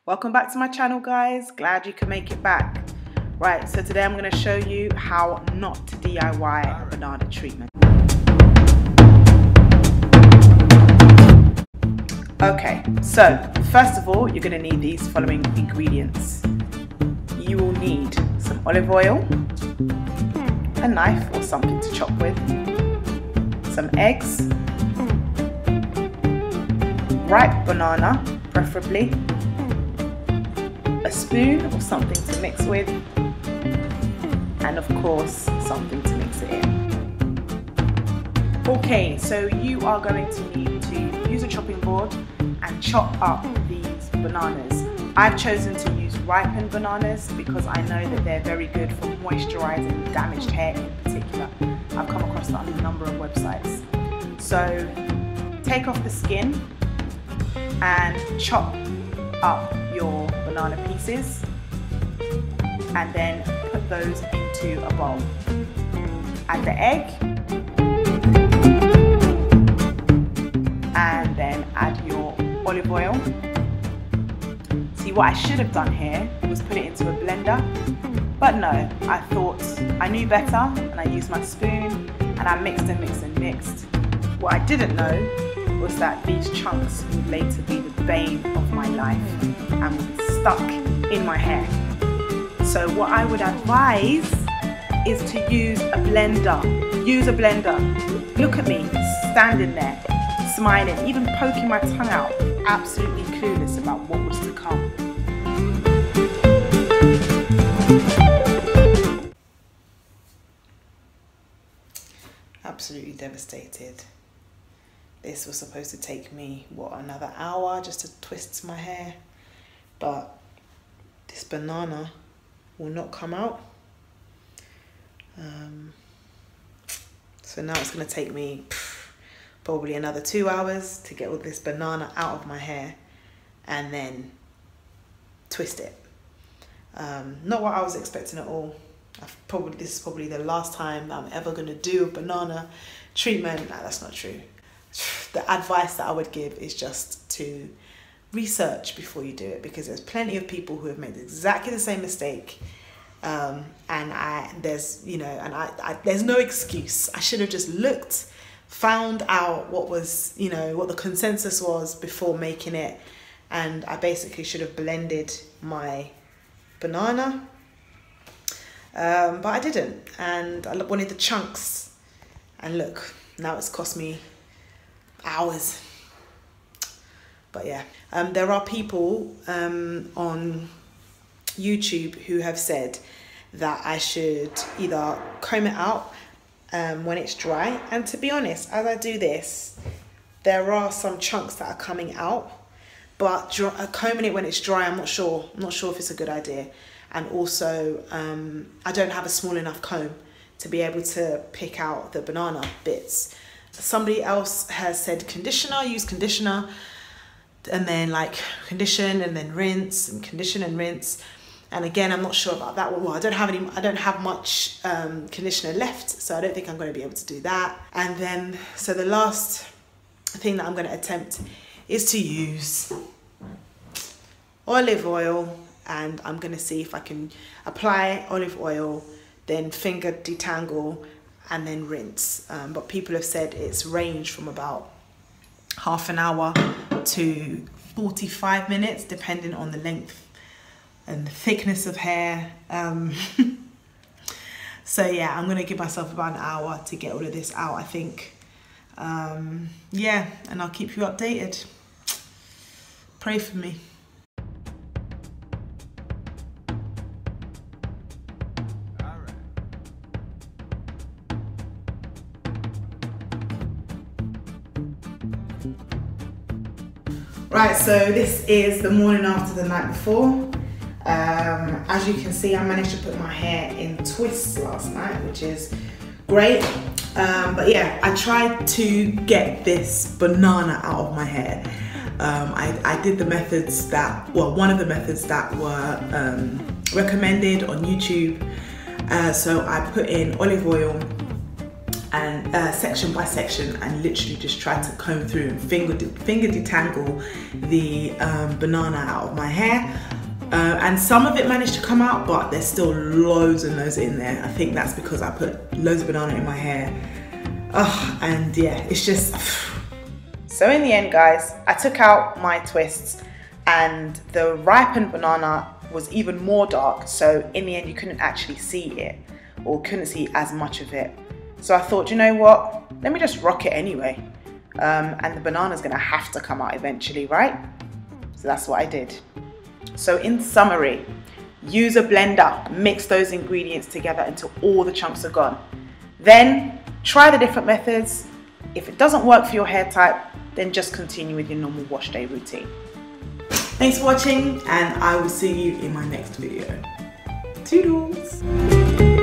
Welcome back to my channel, guys. Glad you can make it back. Right, so today I'm going to show you how not to DIY a banana treatment. Okay, so first of all, you're going to need these following ingredients. You will need some olive oil, a knife or something to chop with, some eggs, ripe banana preferably, a spoon or something to mix with, and of course something to mix it in. Okay, so you are going to need to use a chopping board and chop up these bananas. I've chosen to use ripened bananas because I know that they're very good for moisturizing damaged hair in particular. I've come across that on a number of websites. So take off the skin and chop up your banana pieces and then put those into a bowl. Add the egg and then add your olive oil. See, what I should have done here was put it into a blender, but no, I thought I knew better and I used my spoon and I mixed and mixed and mixed. What I didn't know was that these chunks would later be the bane of my life and would be stuck in my hair. So what I would advise is to use a blender. Use a blender. Look at me, standing there, smiling, even poking my tongue out, absolutely clueless about what was to come. Absolutely devastated. This was supposed to take me, what, another hour just to twist my hair, but this banana will not come out. So now it's going to take me probably another 2 hours to get all this banana out of my hair and then twist it. Not what I was expecting at all. This is probably the last time that I'm ever going to do a banana treatment. No, that's not true. The advice that I would give is just to research before you do it, because there's plenty of people who have made exactly the same mistake, and there's no excuse. I should have just looked, found out what was, what the consensus was before making it, and I basically should have blended my banana, but I didn't, and I wanted the chunks, and look, now it's cost me hours. But yeah, there are people on YouTube who have said that I should either comb it out when it's dry, and to be honest, as I do this, there are some chunks that are coming out, but combing it when it's dry, I'm not sure if it's a good idea. And also I don't have a small enough comb to be able to pick out the banana bits. Somebody else has said conditioner, use conditioner, and then like condition and then rinse, and condition and rinse. And again, I'm not sure about that one. Well, I don't have much conditioner left, so I don't think I'm going to be able to do that. And then, so the last thing that I'm going to attempt is to use olive oil, and I'm going to see if I can apply olive oil, then finger detangle, and then rinse. But people have said it's ranged from about half an hour to 45 minutes, depending on the length and the thickness of hair. So yeah, I'm gonna give myself about an hour to get all of this out, I think. Yeah, and I'll keep you updated. Pray for me. Right, so this is the morning after the night before. As you can see, I managed to put my hair in twists last night, which is great. But yeah, I tried to get this banana out of my hair. I did the methods that, well, one of the methods that were recommended on YouTube. So I put in olive oil and section by section, and literally just tried to comb through and finger detangle the banana out of my hair. And some of it managed to come out, but there's still loads and loads in there. I think that's because I put loads of banana in my hair. And yeah, it's just... So in the end, guys, I took out my twists, and the ripened banana was even more dark. So in the end, you couldn't actually see it, or couldn't see as much of it. So I thought, you know what? Let me just rock it anyway. And the banana's gonna have to come out eventually, right? So that's what I did. So in summary, use a blender, mix those ingredients together until all the chunks are gone. Then try the different methods. If it doesn't work for your hair type, then just continue with your normal wash day routine. Thanks for watching, and I will see you in my next video. Toodles!